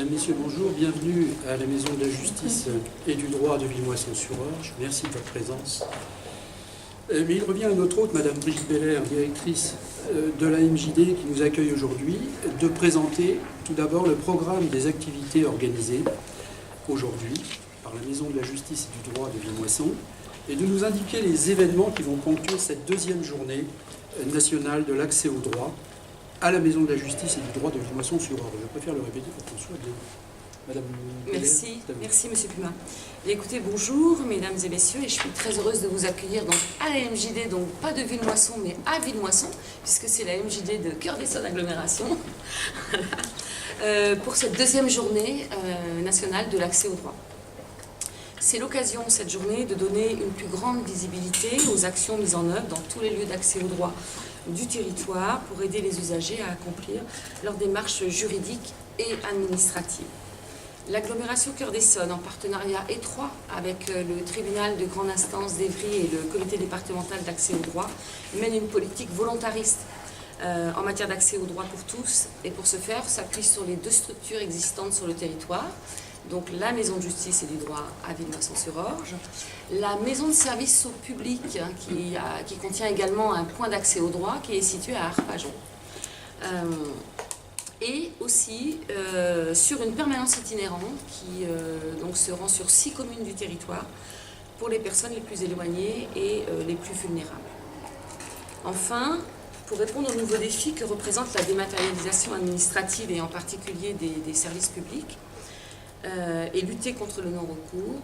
Mesdames, Messieurs, bonjour. Bienvenue à la Maison de la Justice et du Droit de Villemoisson-sur-Orge. Merci de votre présence. Mais il revient à notre hôte, Madame Brigitte Beller, directrice de la MJD, qui nous accueille aujourd'hui, de présenter tout d'abord le programme des activités organisées aujourd'hui par la Maison de la Justice et du Droit de Villemoisson et de nous indiquer les événements qui vont ponctuer cette deuxième journée nationale de l'accès au droit à la Maison de la Justice et du Droit de Villemoisson-sur-Orge. Je préfère le répéter pour qu'on soit bien. Madame Merci Monsieur Puma. Et écoutez, bonjour Mesdames et Messieurs, et je suis très heureuse de vous accueillir donc, à la MJD, donc pas de Villemoisson mais à Villemoisson, puisque c'est la MJD de Cœur d'Essonne Agglomération, pour cette deuxième journée nationale de l'accès au droit. C'est l'occasion, cette journée, de donner une plus grande visibilité aux actions mises en œuvre dans tous les lieux d'accès au droit du territoire pour aider les usagers à accomplir leurs démarches juridiques et administratives. L'agglomération Cœur d'Essonne, en partenariat étroit avec le tribunal de grande instance d'Évry et le comité départemental d'accès au droit, mène une politique volontariste en matière d'accès au droit pour tous, et pour ce faire s'appuie sur les deux structures existantes sur le territoire, donc la Maison de Justice et du Droit à Villemoisson-sur-Orge, la Maison de Service au Public qui contient également un point d'accès au droit qui est situé à Arpajon. Et aussi sur une permanence itinérante qui donc se rend sur 6 communes du territoire pour les personnes les plus éloignées et les plus vulnérables. Enfin, pour répondre aux nouveaux défis que représente la dématérialisation administrative et en particulier des services publics et lutter contre le non-recours,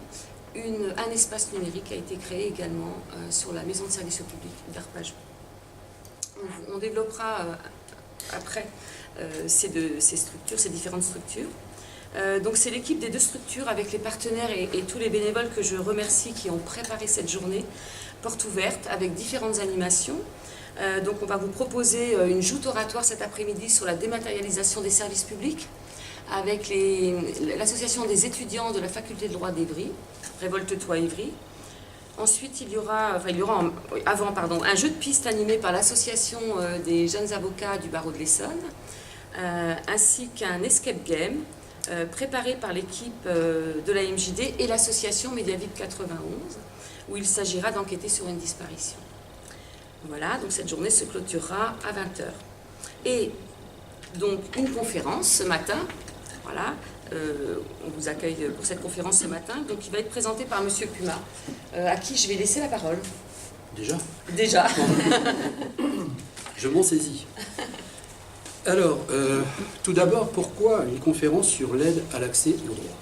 un espace numérique a été créé également sur la Maison de Service au Public d'Arpajon. On développera après ces différentes structures. Donc c'est l'équipe des deux structures avec les partenaires et tous les bénévoles que je remercie qui ont préparé cette journée porte ouverte avec différentes animations. Donc on va vous proposer une joute oratoire cet après-midi sur la dématérialisation des services publics avec l'association des étudiants de la faculté de droit d'Évry, Révolte-toi Évry. Ensuite, il y aura un jeu de piste animé par l'association des jeunes avocats du barreau de l'Essonne, ainsi qu'un escape game préparé par l'équipe de la MJD et l'association Mediavip 91, où il s'agira d'enquêter sur une disparition. Voilà, donc cette journée se clôturera à 20h. Et donc une conférence ce matin, voilà, on vous accueille pour cette conférence ce matin, donc il va être présenté par Monsieur Puma, à qui je vais laisser la parole. Déjà. Je m'en saisis. Alors, tout d'abord, pourquoi une conférence sur l'aide à l'accès au droit?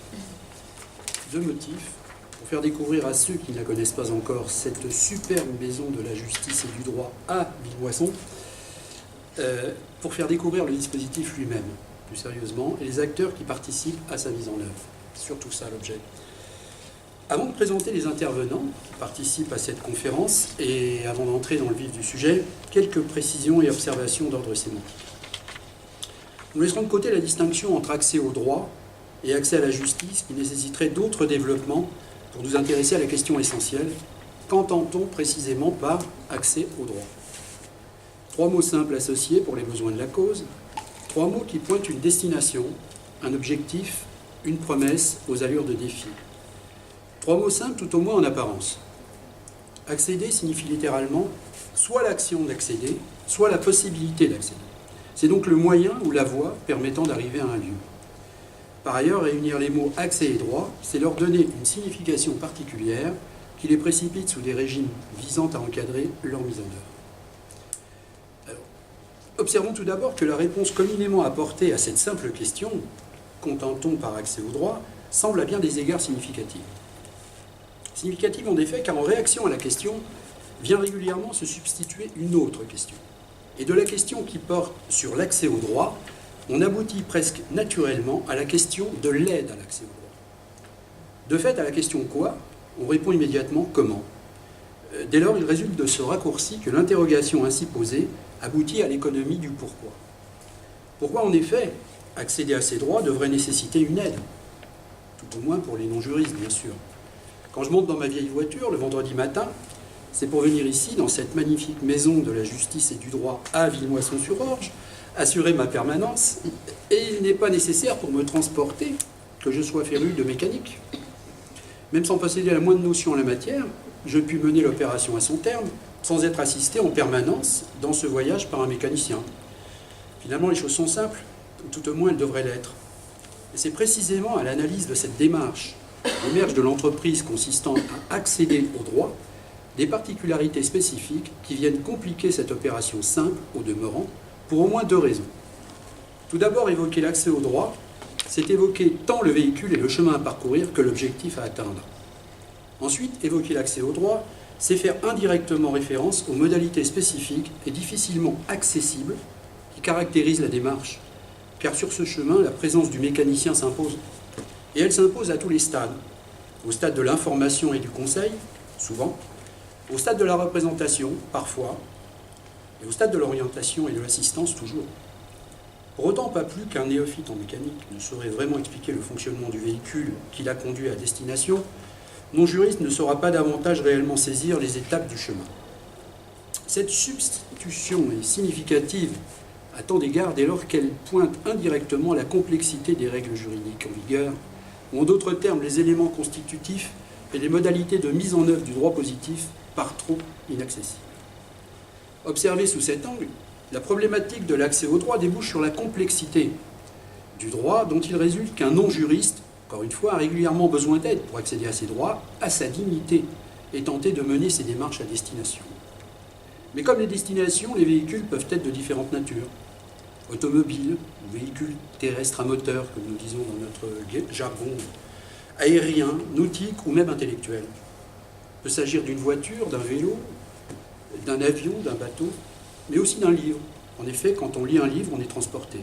Deux motifs. Pour faire découvrir à ceux qui ne la connaissent pas encore cette superbe maison de la justice et du droit à Villemoisson, pour faire découvrir le dispositif lui-même, plus sérieusement, et les acteurs qui participent à sa mise en œuvre. C'est surtout ça l'objet. Avant de présenter les intervenants qui participent à cette conférence, et avant d'entrer dans le vif du sujet, quelques précisions et observations d'ordre sémantique. Nous laisserons de côté la distinction entre accès au droit et accès à la justice qui nécessiterait d'autres développements pour nous intéresser à la question essentielle. Qu'entend-on précisément par accès au droit? 3 mots simples associés pour les besoins de la cause, 3 mots qui pointent une destination, un objectif, une promesse aux allures de défi. 3 mots simples tout au moins en apparence. Accéder signifie littéralement soit l'action d'accéder, soit la possibilité d'accéder. C'est donc le moyen ou la voie permettant d'arriver à un lieu. Par ailleurs, réunir les mots accès et droit, c'est leur donner une signification particulière qui les précipite sous des régimes visant à encadrer leur mise en œuvre. Alors, observons tout d'abord que la réponse communément apportée à cette simple question, qu'entend-on par accès au droit, semble à bien des égards significative. Significative en effet, car en réaction à la question, vient régulièrement se substituer une autre question. Et de la question qui porte sur l'accès au droit, on aboutit presque naturellement à la question de l'aide à l'accès au droit. De fait, à la question quoi, on répond immédiatement comment. Dès lors, il résulte de ce raccourci que l'interrogation ainsi posée aboutit à l'économie du pourquoi. Pourquoi, en effet, accéder à ces droits devrait nécessiter une aide? Tout au moins pour les non-juristes, bien sûr. Quand je monte dans ma vieille voiture le vendredi matin, c'est pour venir ici, dans cette magnifique maison de la justice et du droit à Villemoisson-sur-Orge, assurer ma permanence, et il n'est pas nécessaire pour me transporter que je sois féru de mécanique. Même sans posséder la moindre notion en la matière, je puis mener l'opération à son terme, sans être assisté en permanence dans ce voyage par un mécanicien. Finalement, les choses sont simples, ou tout au moins elles devraient l'être. Et c'est précisément à l'analyse de cette démarche émerge de l'entreprise consistant à accéder au droit des particularités spécifiques qui viennent compliquer cette opération simple au demeurant pour au moins deux raisons. Tout d'abord, évoquer l'accès au droit, c'est évoquer tant le véhicule et le chemin à parcourir que l'objectif à atteindre. Ensuite, évoquer l'accès au droit, c'est faire indirectement référence aux modalités spécifiques et difficilement accessibles qui caractérisent la démarche. Car sur ce chemin, la présence du mécanicien s'impose. Et elle s'impose à tous les stades. Au stade de l'information et du conseil, souvent. Au stade de la représentation, parfois. Et au stade de l'orientation et de l'assistance, toujours. Pour autant, pas plus qu'un néophyte en mécanique ne saurait vraiment expliquer le fonctionnement du véhicule qui l'a conduit à destination, mon juriste ne saura pas davantage réellement saisir les étapes du chemin. Cette substitution est significative à tant d'égards dès lors qu'elle pointe indirectement la complexité des règles juridiques en vigueur, ou en d'autres termes les éléments constitutifs et les modalités de mise en œuvre du droit positif par trop inaccessibles. Observée sous cet angle, la problématique de l'accès au droit débouche sur la complexité du droit dont il résulte qu'un non-juriste, encore une fois, a régulièrement besoin d'aide pour accéder à ses droits, à sa dignité, et tenter de mener ses démarches à destination. Mais comme les destinations, les véhicules peuvent être de différentes natures. Automobiles, véhicules terrestres à moteur, comme nous disons dans notre jargon, aériens, nautiques ou même intellectuels. Il peut s'agir d'une voiture, d'un vélo, d'un avion, d'un bateau, mais aussi d'un livre. En effet, quand on lit un livre, on est transporté.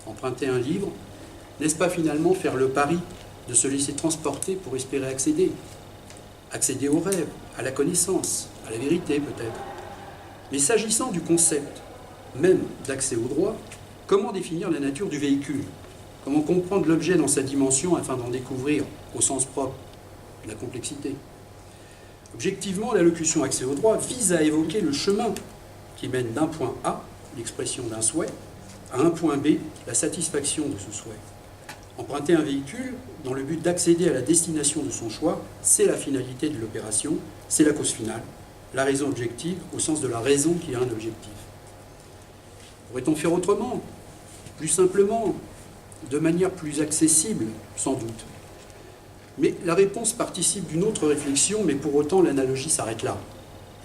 Emprunter un livre, n'est-ce pas finalement faire le pari de se laisser transporter pour espérer accéder au rêve, à la connaissance, à la vérité peut-être. Mais s'agissant du concept même d'accès au droit, comment définir la nature du véhicule? Comment comprendre l'objet dans sa dimension afin d'en découvrir, au sens propre, la complexité? Objectivement, l'allocution accès au droit vise à évoquer le chemin qui mène d'un point A, l'expression d'un souhait, à un point B, la satisfaction de ce souhait. Emprunter un véhicule dans le but d'accéder à la destination de son choix, c'est la finalité de l'opération, c'est la cause finale, la raison objective au sens de la raison qui a un objectif. Pourrait-on faire autrement, plus simplement, de manière plus accessible, sans doute? Mais la réponse participe d'une autre réflexion, mais pour autant l'analogie s'arrête là.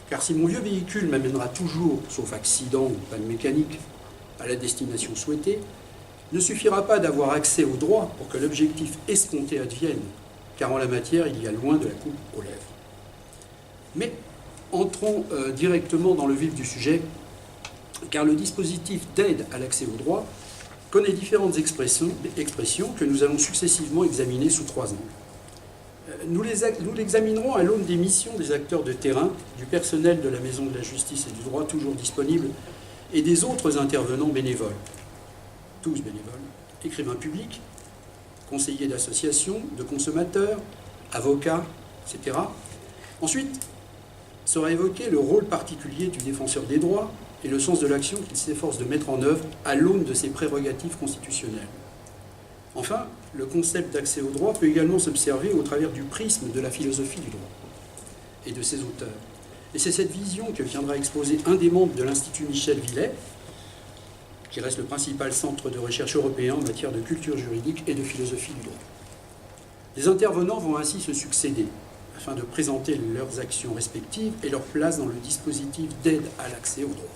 Car si mon vieux véhicule m'amènera toujours, sauf accident ou panne mécanique, à la destination souhaitée, il ne suffira pas d'avoir accès au droit pour que l'objectif escompté advienne, car en la matière, il y a loin de la coupe aux lèvres. Mais entrons directement dans le vif du sujet, car le dispositif d'aide à l'accès au droit connaît différentes expressions que nous allons successivement examiner sous trois angles. Nous l'examinerons à l'aune des missions des acteurs de terrain, du personnel de la Maison de la Justice et du Droit toujours disponible, et des autres intervenants bénévoles. Tous bénévoles, écrivains publics, conseillers d'associations, de consommateurs, avocats, etc. Ensuite, sera évoqué le rôle particulier du défenseur des droits et le sens de l'action qu'il s'efforce de mettre en œuvre à l'aune de ses prérogatives constitutionnelles. Enfin, le concept d'accès au droit peut également s'observer au travers du prisme de la philosophie du droit et de ses auteurs. Et c'est cette vision que viendra exposer un des membres de l'Institut Michel Villet, qui reste le principal centre de recherche européen en matière de culture juridique et de philosophie du droit. Les intervenants vont ainsi se succéder, afin de présenter leurs actions respectives et leur place dans le dispositif d'aide à l'accès au droit.